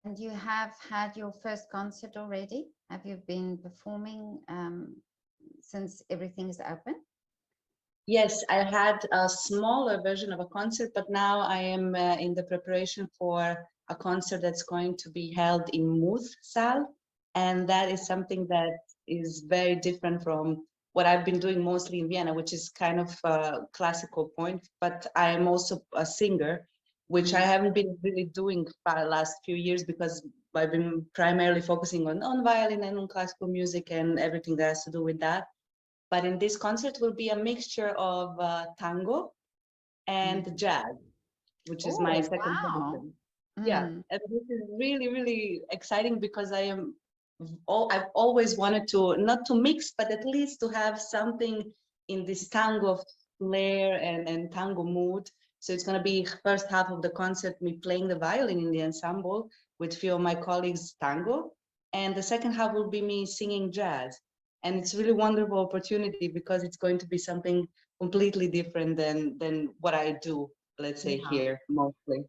And you have had your first concert already? Have you been performing since everything is open? Yes, I had a smaller version of a concert, but now I am in the preparation for a concert that's going to be held in Muth Saal. And that is something that is very different from what I've been doing mostly in Vienna, which is kind of a classical point. But I am also a singer, which I haven't been really doing for the last few years because I've been primarily focusing on violin and on classical music and everything that has to do with that. But in this concert will be a mixture of tango and jazz, which is my Oh, second wow. passion. Yeah, Mm. and this is really, really exciting because I've always wanted to, not to mix, but at least to have something in this tango flair and tango mood. So it's going to be first half of the concert, me playing the violin in the ensemble with a few of my colleagues tango. And the second half will be me singing jazz. And it's a really wonderful opportunity because it's going to be something completely different than what I do, let's say Yeah. here mostly.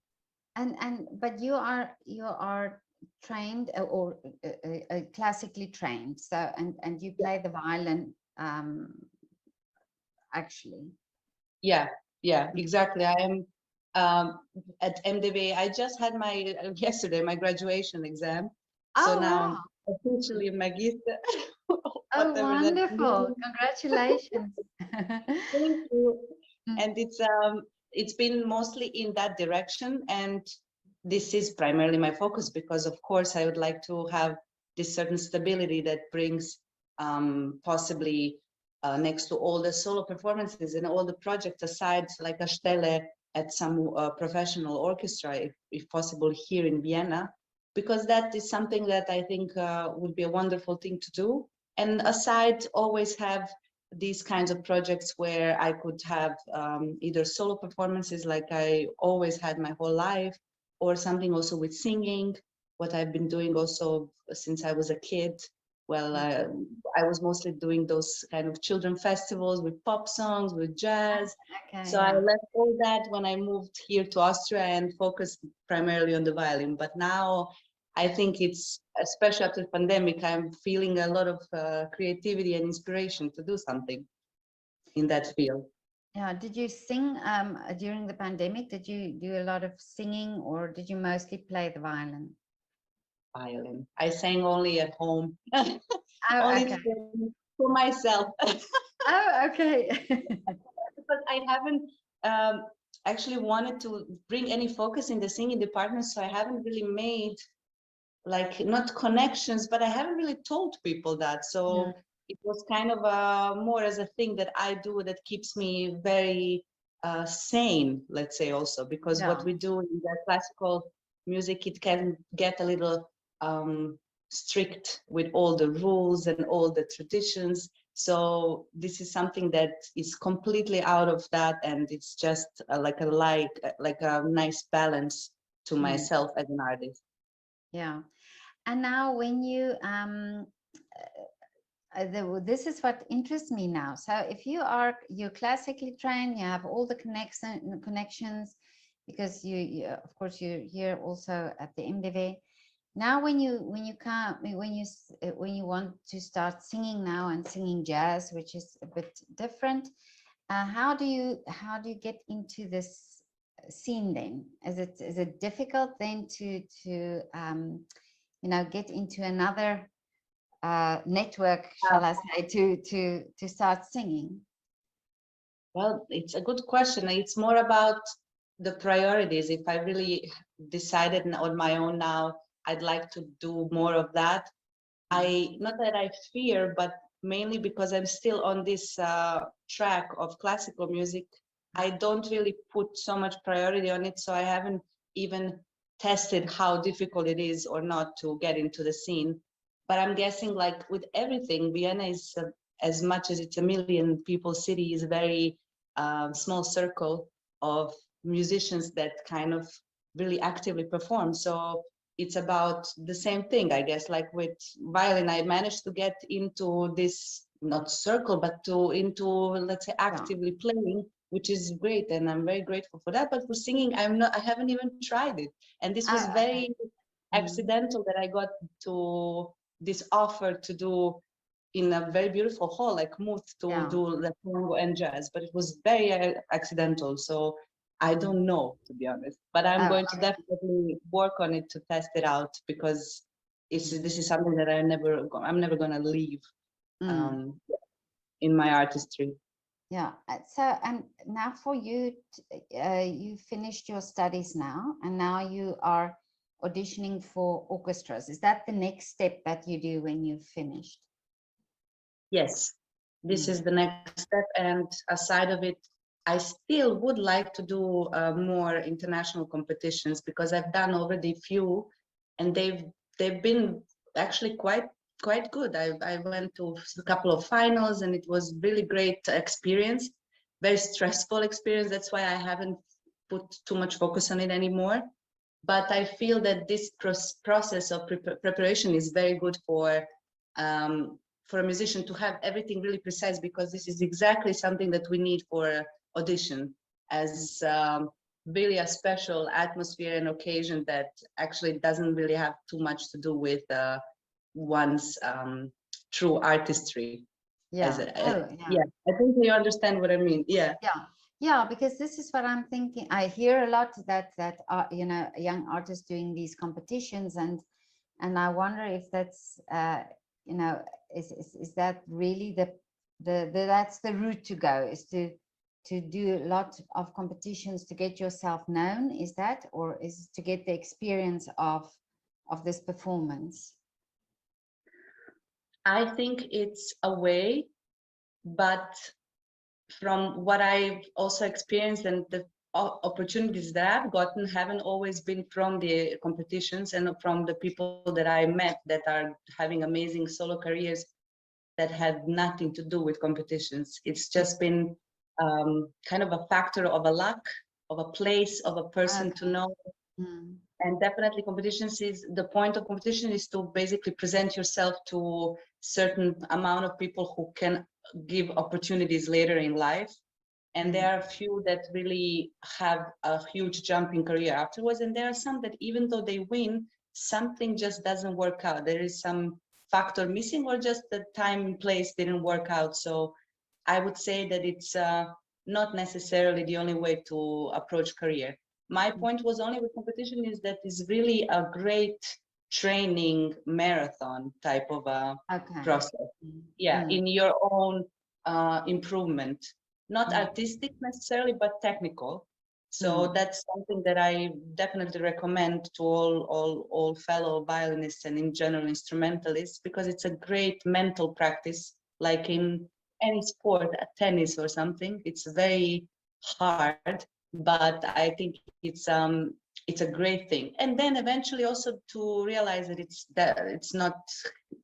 And but you are trained or classically trained. So and you play the violin actually. Yeah, yeah, Mm. exactly. I am at MDB. I just had my yesterday my graduation exam, so Oh, now wow. I'm officially a magister, Oh, whatever that wonderful. means. Congratulations. Thank you. Mm. And it's been mostly in that direction, and this is primarily my focus because, of course, I would like to have this certain stability that brings possibly next to all the solo performances and all the projects aside, like a stelle at some professional orchestra, if possible, here in Vienna, because that is something that I think would be a wonderful thing to do. And aside, always have these kinds of projects where I could have either solo performances like I always had my whole life, or something also with singing, what I've been doing also since I was a kid. Well, I was mostly doing those kind of children festivals with pop songs, with jazz. Okay, So I yeah. left all that when I moved here to Austria and focused primarily on the violin. But now I think it's, especially after the pandemic, I'm feeling a lot of creativity and inspiration to do something in that field. Yeah. Did you sing during the pandemic? Did you do a lot of singing or did you mostly play the violin? Violin. I sang only at home, Oh, only okay. for myself. Oh, okay. But I haven't actually wanted to bring any focus in the singing department, so I haven't really made like not connections, but I haven't really told people that. Mm. So it was kind of more as a thing that I do that keeps me very sane, let's say, also because what Yeah. we do in the classical music, it can get a little strict with all the rules and all the traditions. So this is something that is completely out of that, and it's just like a nice balance to Mm. myself as an artist. Yeah. And now when you this is what interests me now. So if you're classically trained, you have all the connections because of course you're here also at the MDV. Now when you come when you want to start singing now and singing jazz, which is a bit different, how do you get into this scene then? Is it difficult then to get into another network, shall I say, to start singing? Well, it's a good question. It's more about the priorities. If I really decided on my own now, I'd like to do more of that. Not that I fear, but mainly because I'm still on this track of classical music, I don't really put so much priority on it. So I haven't even tested how difficult it is or not to get into the scene. But I'm guessing, like with everything, Vienna is, as much as it's a million people city, is a very small circle of musicians that kind of really actively perform. So it's about the same thing, I guess. Like with violin, I managed to get into this not circle, but into, let's say, Yeah. actively playing, which is great, and I'm very grateful for that. But for singing, I haven't even tried it, and this was Oh, very okay. accidental that I got to this offer to do in a very beautiful hall like Muth to do the tango and jazz, but it was very accidental. So I don't know, to be honest, but I'm going to definitely work on it to test it out, because this is something that I'm never going to leave in my artistry. Yeah. So, and now for you, you finished your studies now, and now you are auditioning for orchestras. Is that the next step that you do when you've finished? Yes, this is the next step. And aside of it, I still would like to do more international competitions, because I've done already few, and they've been actually quite good. I went to a couple of finals, and it was really great experience, very stressful experience. That's why I haven't put too much focus on it anymore. But I feel that this process of preparation is very good for a musician to have everything really precise, because this is exactly something that we need for audition, as really a special atmosphere and occasion that actually doesn't really have too much to do with one's true artistry. Yeah. Yeah, I think you understand what I mean. Yeah. Yeah, because this is what I'm thinking. I hear a lot that you know, young artists doing these competitions, and I wonder if that's you know, is that really that's the route to go, is to do a lot of competitions to get yourself known? Is that, or is it to get the experience of this performance? I think it's a way, but from what I've also experienced, and the opportunities that I've gotten haven't always been from the competitions and from the people that I met that are having amazing solo careers that had nothing to do with competitions. It's just been kind of a factor of a luck, of a place, of a person to know. And definitely competitions is, the point of competition is to basically present yourself to certain amount of people who can give opportunities later in life. And there are few that really have a huge jump in career afterwards. And there are some that even though they win, something just doesn't work out. There is some factor missing, or just the time and place didn't work out. So I would say that it's not necessarily the only way to approach career. My point was only with competition is that it's really a great training marathon type of a process. Yeah, in your own improvement, not artistic necessarily, but technical. So that's something that I definitely recommend to all fellow violinists and in general instrumentalists, because it's a great mental practice, like in any sport, tennis or something. It's very hard, but I think it's a great thing. And then eventually also to realize that it's not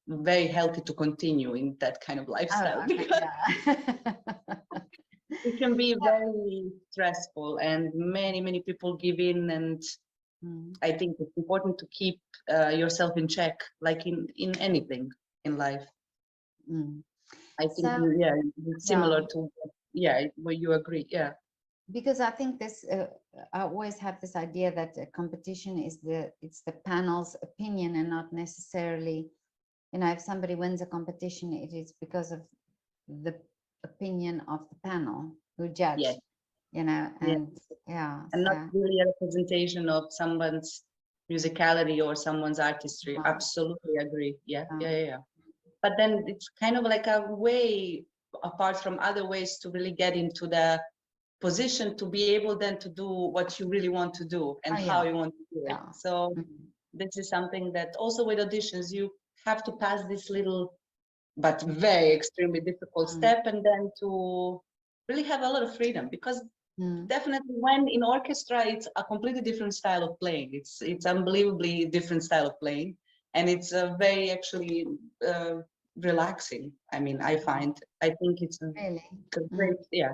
very healthy to continue in that kind of lifestyle, because it can be very stressful, and many people give in. And I think it's important to keep yourself in check, like in anything in life. I think similar to where you agree. Yeah, because I think this I always have this idea that a competition is it's the panel's opinion, and not necessarily, you know, if somebody wins a competition, it is because of the opinion of the panel who judge. You know, and and not really a representation of someone's musicality or someone's artistry. Absolutely agree. Yeah. But then it's kind of like a way apart from other ways to really get into the position to be able then to do what you really want to do, and how you want to do it. So this is something that also with auditions, you have to pass this little but very extremely difficult step, and then to really have a lot of freedom, because definitely when in orchestra, it's a completely different style of playing. It's unbelievably different style of playing, and it's very actually relaxing. I mean, I think it's really great. Yeah.